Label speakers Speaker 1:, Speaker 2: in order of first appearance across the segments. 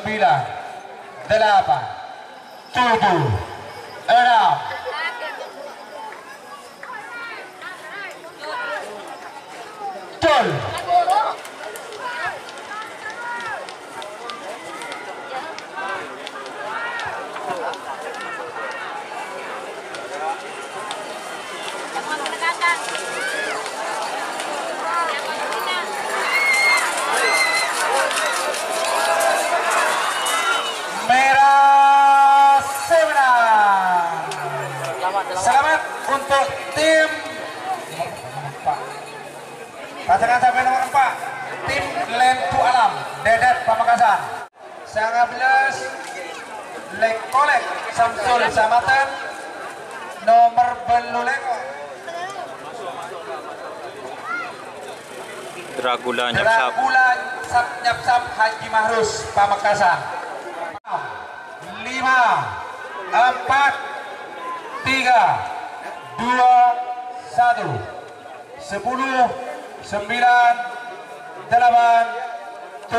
Speaker 1: sembilan, delapan, tujuh, enam, betul. Merah Semenang. Selamat untuk tim pasangan sampai nomor 4, tim Lempu Alam Dedet Pamekasan. 19 Lekolek Samsul Samatan nomor Beluleko.
Speaker 2: Dragula Nyapsap.
Speaker 1: Dragula Nyapsap Haji Mahrus Pamekasan. 5, 4, 3, 2, 1, 10, 9, 8, 7,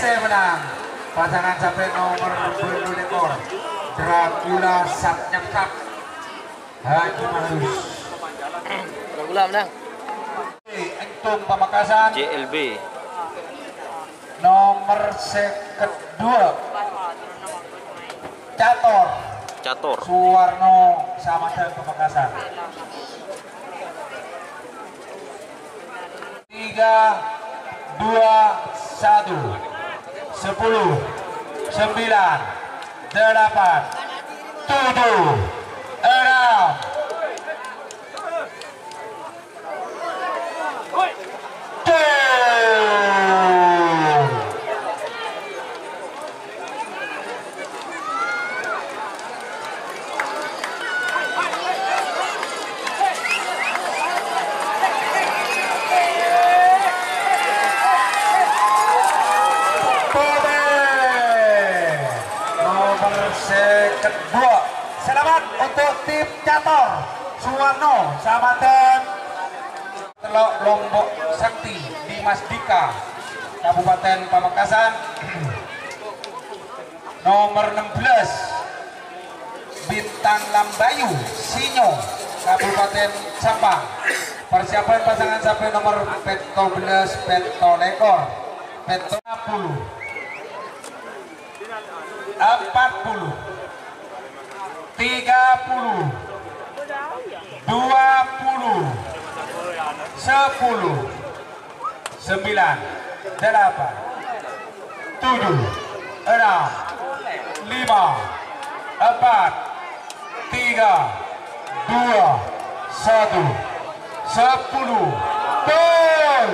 Speaker 1: 6, pasangan sampai nomor 20 ekor Dragula Nyapsap Haji Mahrus.
Speaker 3: Dragula menang.
Speaker 1: Entum Pamekasan
Speaker 2: JLB.
Speaker 1: nomor kedua Cator Suwarno Samatan Pamekasan. 3, 2, 1, 10, 9, 8, 7, 6, kedua. Selamat Selamat untuk tim Cator Suwarno Samaten Telok Lombok Sakti Dimas Dika Kabupaten Pamekasan. Nomor 16 Bintang Lambayu Sinyo Kabupaten Sampang. Persiapan pasangan sapi nomor 14 Peto Lekor Peto 40 40 30 20 10 9 8 7 6 5 4 3 2 1 10 gol.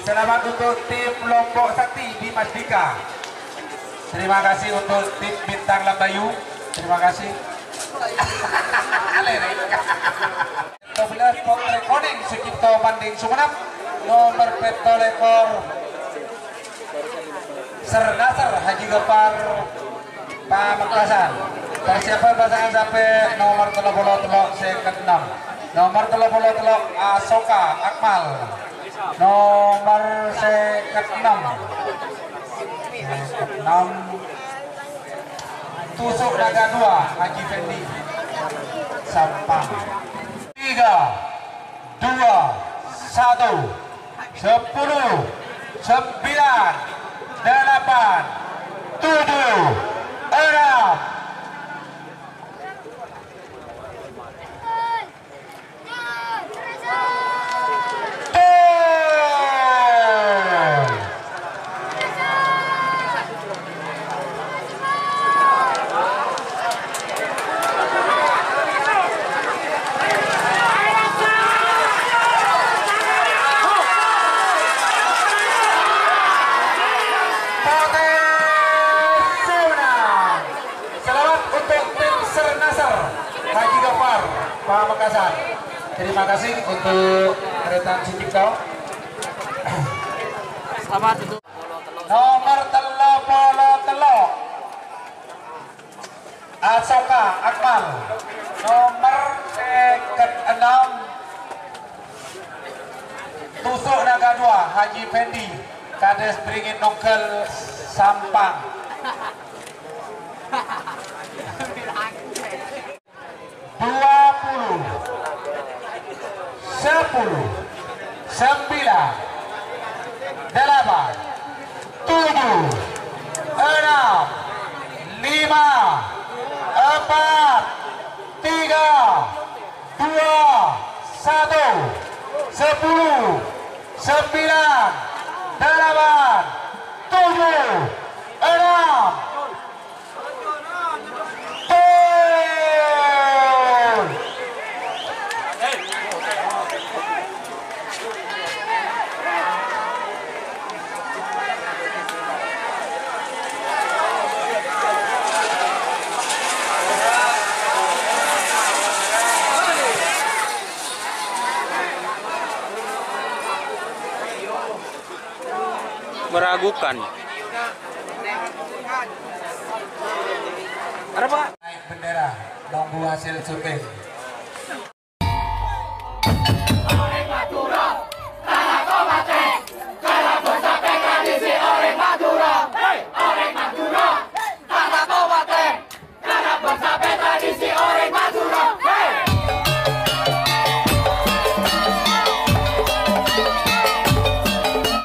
Speaker 1: Selamat untuk tim Lombok Sakti Dimas Dika. Terima kasih untuk tim Bintang Lambayu. Terima kasih. 12 Potre Koneng Sukipto Banding Sumenep. Nomor Peto Lekor Sernasar Haji Gepar Pamekasan. Persiapan pasangan sampai nomor 36 second 6. Nomor 36 Asoka Akmal. Nomor second 6 Tusuk Naga 2 Haji Fendi Sampang. 3 2 1 10 9 8 7 6 Haji Gafar Pamekasan. Terima kasih untuk keretan Sukipto.
Speaker 3: Selamat untuk
Speaker 1: Nomor 33 Asoka Akmal. Nomor second 6 Tusuk Naga 2 Haji Fendi Kades Beringin Nongkel Sampang. 20 10 9 8 7 6 5 4 3 2 1 10 9 8 7 6
Speaker 2: Meragukan.
Speaker 1: Naik bendera, nunggu hasil syuting.